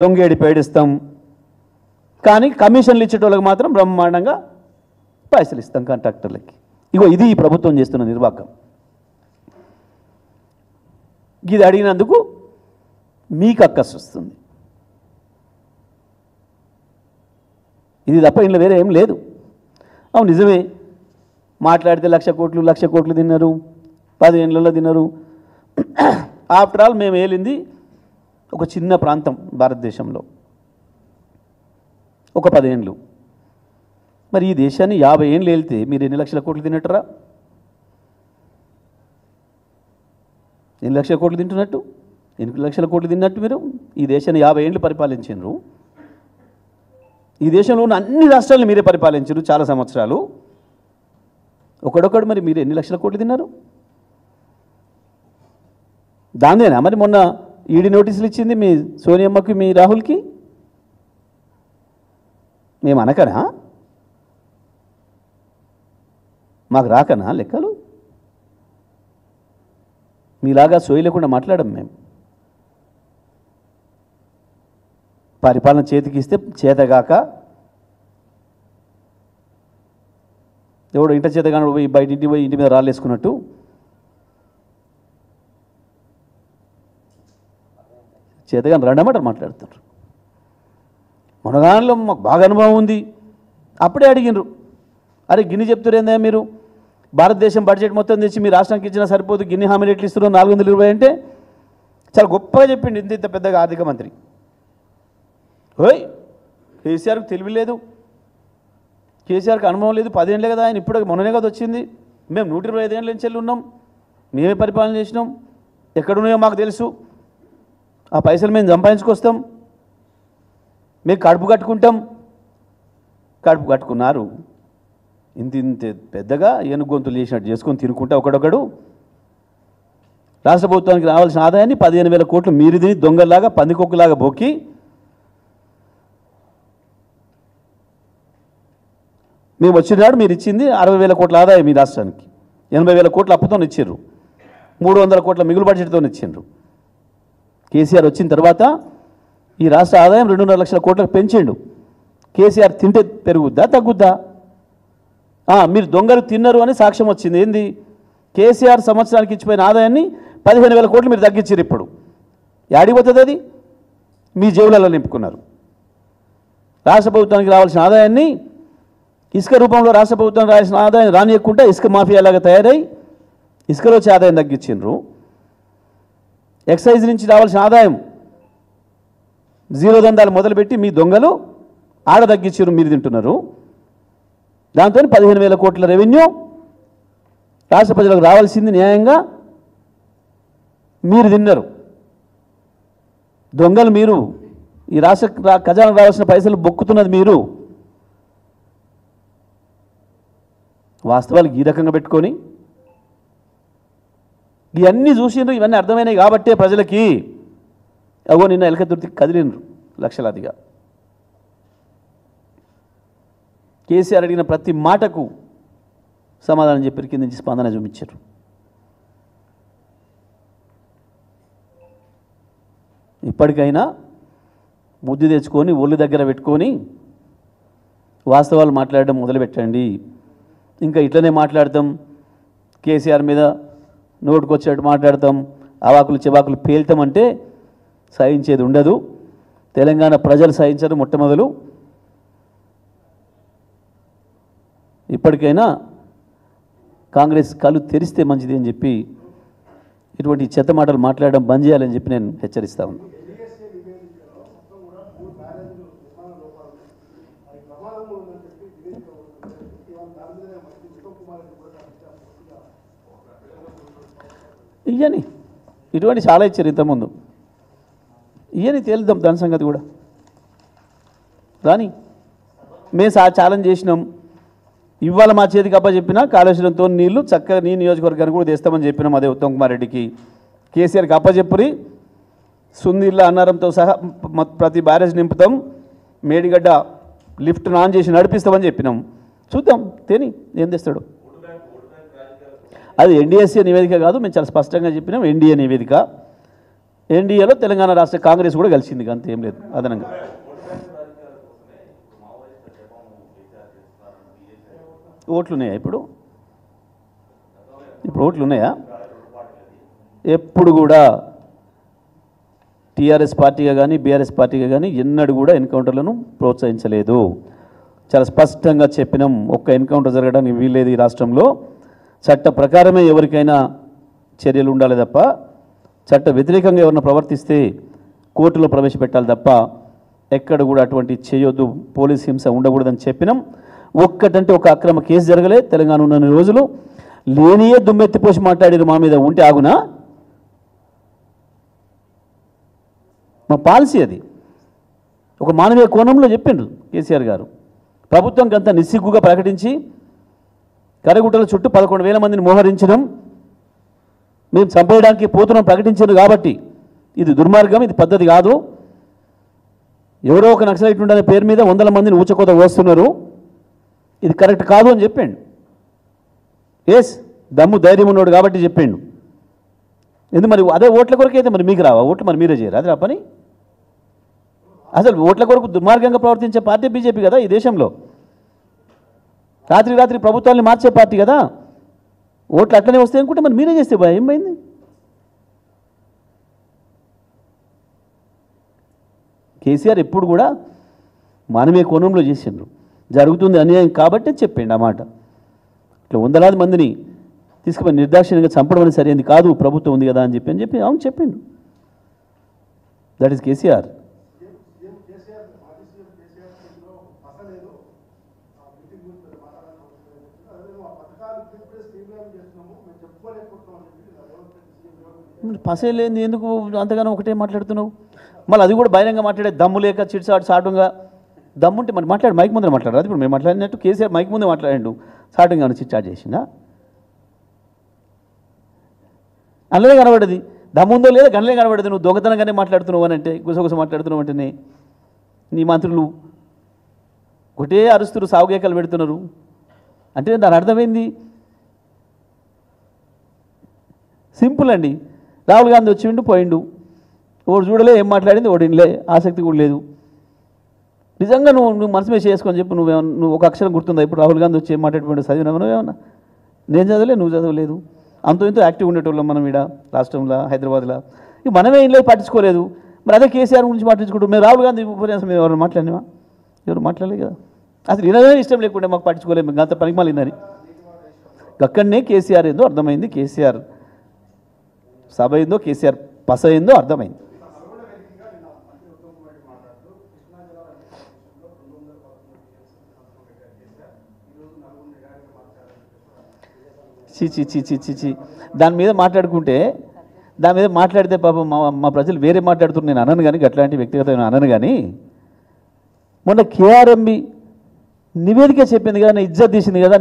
దొంగేడి పేడిస్తాం కానీ కమిషన్లు ఇచ్చేటోళ్ళకి మాత్రం బ్రహ్మాండంగా పైసలు ఇస్తాం కాంట్రాక్టర్లకి. ఇగో ఇది ఈ ప్రభుత్వం చేస్తున్న నిర్వాహకం. ఇది అడిగినందుకు మీకు అక్కసు వస్తుంది. ఇది తప్ప ఇంట్లో వేరే ఏం లేదు. అవును నిజమే, మాట్లాడితే 1,00,00,000 కోట్లు తిన్నారు, 10 ఏళ్ళలో తిన్నారు. ఆఫ్టర్ ఆల్ మేము ఏలింది ఒక చిన్న ప్రాంతం భారతదేశంలో, ఒక 10 ఏళ్ళు. మరి ఈ దేశాన్ని 50 ఏళ్ళు వెళ్తే మీరు ఎన్ని లక్షల కోట్లు తిన్నట్టురా? ఎన్ని లక్షల కోట్లు తింటున్నట్టు? ఎన్ని లక్షల కోట్లు తిన్నట్టు మీరు ఈ దేశాన్ని 50 ఏళ్ళు పరిపాలించారు. ఈ దేశంలో ఉన్న అన్ని రాష్ట్రాలను మీరే పరిపాలించారు చాలా సంవత్సరాలు. ఒకడొకడు మరి మీరు ఎన్ని లక్షల కోట్లు తిన్నారు? దాందేనా మరి మొన్న ఈడీ నోటీసులు ఇచ్చింది మీ సోనియమ్మకి మీ రాహుల్కి? మేము అనకనా? మాకు రాకనా లెక్కలు? మీలాగా సోయి లేకుండా మాట్లాడం మేము. పరిపాలన చేతికి ఇస్తే చేతగాక ఎవడో ఇంట చేతగాను పోయి బయట ఇంటికి పోయి ఇంటి మీద రాళ్ళేసుకున్నట్టు చేతగాని రెండమాట మాట్లాడుతున్నారు. మునగానంలో మాకు బాగా అనుభవం ఉంది. అప్పుడే అడిగినరు, అరే గిన్ని చెప్తారేందా మీరు, భారతదేశం బడ్జెట్ మొత్తం తెచ్చి మీ రాష్ట్రానికి ఇచ్చినా సరిపోదు, గిన్ని హామీలు ఎట్లు ఇస్తున్నారు 420 అంటే చాలా గొప్పగా చెప్పిండు ఇంత పెద్దగా ఆర్థిక మంత్రి. ఓయ్ కేసీఆర్కి తెలివి లేదు, కేసీఆర్కి అనుభవం లేదు, 10 ఏళ్ళే కదా ఆయన, ఇప్పుడు మొన్ననే కదా వచ్చింది. మేము 125 ఏళ్ళ నుంచి వెళ్ళి ఉన్నాం, మేమే పరిపాలన చేసినాం, ఎక్కడున్నాయో మాకు తెలుసు, ఆ పైసలు మేము సంపాదించుకొస్తాం, మేము కడుపు కట్టుకుంటాం. కడుపు కట్టుకున్నారు, ఇంత పెద్దగా ఏనుగొంతులు చేసినట్టు చేసుకొని తినుకుంటా ఒకడొకడు రాష్ట్ర ప్రభుత్వానికి రావాల్సిన ఆదాయాన్ని 15,000 కోట్లు మీరు తిని దొంగల్లాగా పందికొక్కులాగా బొక్కి మేము వచ్చినాడు మీరు ఇచ్చింది 60,000 కోట్ల ఆదాయం మీ రాష్ట్రానికి, 80,000 కోట్ల అప్పుతో ఇచ్చారు, 300 కోట్ల మిగులు బడ్జెట్తో ఇచ్చిండ్రు. కేసీఆర్ వచ్చిన తర్వాత ఈ రాష్ట్ర ఆదాయం 2.5 లక్షల కోట్లకు పెంచిండు. కేసీఆర్ తింటే పెరుగుద్దా తగ్గుద్దా? మీరు దొంగలు తిన్నారు అని సాక్ష్యం వచ్చింది. ఏంది? కేసీఆర్ సంవత్సరానికి ఇచ్చిపోయిన ఆదాయాన్ని 15,000 కోట్లు మీరు తగ్గించారు. ఇప్పుడు యాడిపోతుంది అది? మీ జేబులలో నింపుకున్నారు. రాష్ట్ర ప్రభుత్వానికి రావాల్సిన ఆదాయాన్ని ఇసుక రూపంలో రాష్ట్ర ప్రభుత్వం రావాల్సిన ఆదాయం రానియకుండా ఇసుక మాఫియాలాగా తయారై ఇసుకలో వచ్చే ఆదాయం తగ్గించిండ్రు. ఎక్సైజ్ నుంచి రావాల్సిన ఆదాయం జీరో దందాలు మొదలుపెట్టి మీ దొంగలు ఆడ తగ్గించారు, మీరు తింటున్నారు. దాంతో 15,000 కోట్ల రెవెన్యూ రాష్ట్ర ప్రజలకు రావాల్సింది న్యాయంగా మీరు తిన్నారు. దొంగలు మీరు, ఈ రాష్ట్ర ఖజానా రావాల్సిన పైసలు బొక్కుతున్నది మీరు. వాస్తవాలు ఈ రకంగా పెట్టుకొని ఇవన్నీ చూసిండ్రు, ఇవన్నీ అర్థమైనాయి కాబట్టే ప్రజలకి అగో నిన్న ఎలకతుర్తికి కదిలిండ్రు లక్షలాదిగా. కేసీఆర్ అడిగిన ప్రతి మాటకు సమాధానం చెప్పి కింద నుంచి స్పందన చూపించారు. ఇప్పటికైనా బుద్ధి తెచ్చుకొని ఒళ్ళు దగ్గర పెట్టుకొని వాస్తవాలు మాట్లాడడం మొదలుపెట్టండి. ఇంకా ఇట్లనే మాట్లాడతాం, కేసీఆర్ మీద నోటుకొచ్చేట్టు మాట్లాడతాం, అవాకులు చెవాకులు పేల్తామంటే సహించేది ఉండదు. తెలంగాణ ప్రజలు సహించరు మొట్టమొదలు. ఇప్పటికైనా కాంగ్రెస్ కళ్ళు తెరిస్తే మంచిది అని చెప్పి ఇటువంటి చెత్త మాటలు మాట్లాడడం బంద్ చేయాలని చెప్పి నేను హెచ్చరిస్తా ఉన్నా. ఇయ్యని ఇటువంటి చాలా ఇచ్చారు ఇంతకుముందు, ఇయ్యని తేలుద్దాం దాని సంగతి కూడా. కానీ మేము ఛాలెంజ్ చేసినాం, ఇవాళ మా చేతికి అప్పచెప్పినా కాళేశ్వరంతో నీళ్లు చక్కగా నీ నియోజకవర్గానికి కూడా తెస్తామని చెప్పినాం. అదే ఉత్తమ్ కుమార్ రెడ్డికి, కేసీఆర్కి అప్పచెప్పురి సుందీళ్ళ అన్నారంతో సహా ప్రతి బ్యారేజ్ నింపుతాం, మేడిగడ్డ లిఫ్ట్ ఆన్ చేసి నడిపిస్తామని చెప్పినాం. చూద్దాం తేని ఏం తెస్తాడు. అది ఎన్డీఎస్ఏ నివేదిక కాదు, మేము చాలా స్పష్టంగా చెప్పినాం, ఎన్డీఏ నివేదిక. ఎన్డీఏలో తెలంగాణ రాష్ట్ర కాంగ్రెస్ కూడా కలిసింది, అంతేం లేదు అదనంగా. ఓట్లున్నాయా ఇప్పుడు? ఓట్లున్నాయా? ఎప్పుడు కూడా టీఆర్ఎస్ పార్టీగా కానీ బీఆర్ఎస్ పార్టీగా కానీ ఎన్నడూ కూడా ఎన్కౌంటర్లను ప్రోత్సహించలేదు. చాలా స్పష్టంగా చెప్పినాం, ఒక్క ఎన్కౌంటర్ జరగడానికి వీల్లేదు ఈ రాష్ట్రంలో. చట్ట ప్రకారమే ఎవరికైనా చర్యలు ఉండాలి తప్ప, చట్ట వ్యతిరేకంగా ఎవరిని ప్రవర్తిస్తే కోర్టులో ప్రవేశపెట్టాలి తప్ప ఎక్కడ కూడా అటువంటి చేయొద్దు, పోలీస్ హింస ఉండకూడదని చెప్పినాం. ఒక్కటంటే ఒక అక్రమ కేసు జరగలే తెలంగాణ ఉన్న రోజులు. లేనియే దుమ్మెత్తిపోసి మాట్లాడారు మా మీద, ఉంటే ఆగునా? మా పాలసీ అది. ఒక మానవీయ కోణంలో చెప్పిండ్రు కేసీఆర్ గారు. ప్రభుత్వం అంతా నిస్సిగ్గుగా ప్రకటించి కరగుట్టల చుట్టూ 11,000 మందిని మోహరించడం, మేము చంపేయడానికి పోతున్నాం ప్రకటించారు కాబట్టి ఇది దుర్మార్గం, ఇది పద్ధతి కాదు. ఎవరో ఒక నక్సలైట్ ఉండే పేరు మీద 100 మందిని ఊచకోత వస్తున్నారు, ఇది కరెక్ట్ కాదు అని చెప్పిండు. ఎస్, దమ్ము ధైర్యం ఉన్నాడు కాబట్టి చెప్పిండు. ఎందుకు మరి అదే ఓట్ల కొరకు అయితే మరి మీకు రావా ఓట్లు? మరి మీరే చేయరు, అది రా పని. అసలు ఓట్ల కొరకు దుర్మార్గంగా ప్రవర్తించే పార్టీ బీజేపీ కదా ఈ దేశంలో. రాత్రి ప్రభుత్వాన్ని మార్చే పార్టీ కదా. ఓట్లు అట్లనే వస్తాయి అనుకుంటే మరి మీరే చేస్తే భయం ఏమైంది? కేసీఆర్ ఎప్పుడు కూడా మానవీయ కోణంలో చేసిండ్రు. జరుగుతుంది అన్యాయం కాబట్టి చెప్పిండు ఆ మాట. ఇట్లా 100,000 మందిని తీసుకుపోయి నిర్దాక్షిణ్యంగా చంపడం అనేది సరైనది కాదు, ప్రభుత్వం ఉంది కదా అని చెప్పి అవును చెప్పిండు. That is KCR. పసేలేంది ఎందుకు అంతగానో ఒకటే మాట్లాడుతున్నావు? మళ్ళీ అది కూడా బహిరంగ మాట్లాడే దమ్ము లేక సాటుగా దమ్ముంటే మరి మాట్లాడు, మైక్ ముందే మాట్లాడరు. అది ఇప్పుడు మేము మాట్లాడినట్టు కేసీఆర్ మైక్ ముందే మాట్లాడాడు, సాటుగా చిట్చాట్ చేసిందా? అందులోనే కనబడది, దమ్ముందో లేదా గనలే కనబడదు. నువ్వు దొంగతనంగానే మాట్లాడుతున్నావు అని అంటే, గుసగుస మాట్లాడుతున్నావు అంటేనే నీ మంత్రులు ఒకటే అరుస్తున్నారు, సావుగేకలు పెడుతున్నారు అంటే దాని అర్థమైంది. సింపుల్ అండి. రాహుల్ గాంధీ వచ్చిండు పోయిండు, ఓడు చూడలే, ఏం మాట్లాడింది ఓడి వినలే, ఆసక్తి కూడా లేదు. నిజంగా నువ్వు మనసు మీద చేసుకొని చెప్పు, నువ్వు ఒక అక్షరం గుర్తుందా? ఇప్పుడు రాహుల్ గాంధీ వచ్చి ఏం మాట్లాడిపోయాడు? చదివినావు నువ్వేమన్నా? నేను చదవలే, నువ్వు చదవలేదు. అంతో యాక్టివ్ ఉండేటోళ్ళం మనం ఇక్కడ రాష్ట్రంలో, హైదరాబాద్లో. ఇక మనమే ఏం లేదు, పట్టించుకోలేదు. మరి అదే కేసీఆర్ గురించి మాట్లాడుకుంటూ మేము రాహుల్ గాంధీ ఉపన్యాసం మేము ఎవరు మాట్లాడినా? ఎవరు మాట్లాడలేదు కదా. అసలు వినదే ఇష్టం లేకుంటే మాకు పట్టించుకోలేము, గంత పనికి మాలిందని. అక్కడనే కేసీఆర్ ఏందో అర్థమైంది, కేసీఆర్ సభ ఏందో, కేసీఆర్ పస ఏందో అర్థమైంది. చి దాని మీద మాట్లాడుకుంటే, దాని మీద మాట్లాడితే పాపం మా ప్రజలు వేరే మాట్లాడుతున్నారు. నేను అనను కానీ, అట్లాంటి వ్యక్తిగతమైన అనను కానీ, మొన్న కేఆర్ఎంబి నివేదిక చెప్పింది కదా, ఇజ్జత్ తీసింది కదా.